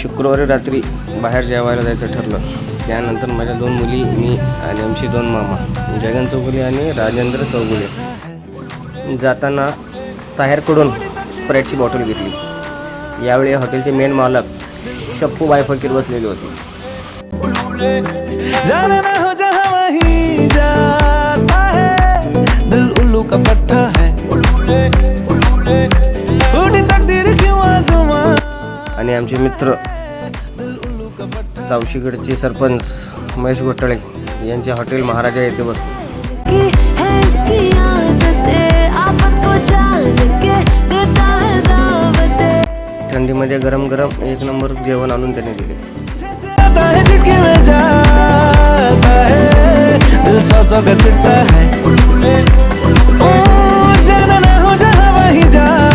शुक्रवारी रात्री बाहेर जेवायला जायचं ठरलं. त्यानंतर माझ्या 2 मुली, मी आणि आमचे 2 मामा, जगन चौगुले आणि राजेंद्र चौगुले. जाताना ताहेरकडून स्प्राईटची बॉटल घेतली. यावेळी हॉटेलचे मेन मालक शप्पू बाय फकीर बसलेले होते. जाना ना हो जहाँ वहीं जाता है, दिल उल्लू का पट्टा है. उड़ी तकदीर क्यों आज़मा. आणि आमचे मित्र तावशीगडचे सरपंच महेश घोटाळे यांच्या हॉटेल महाराजा येथे बस. थंडीमध्ये गरम गरम एक नंबर जेवण आणून त्याने दिले. आता है झटके में जाता है, दिल सौ का चिट्टा है. ओ जाना ना हो जहाँ वहीं जा.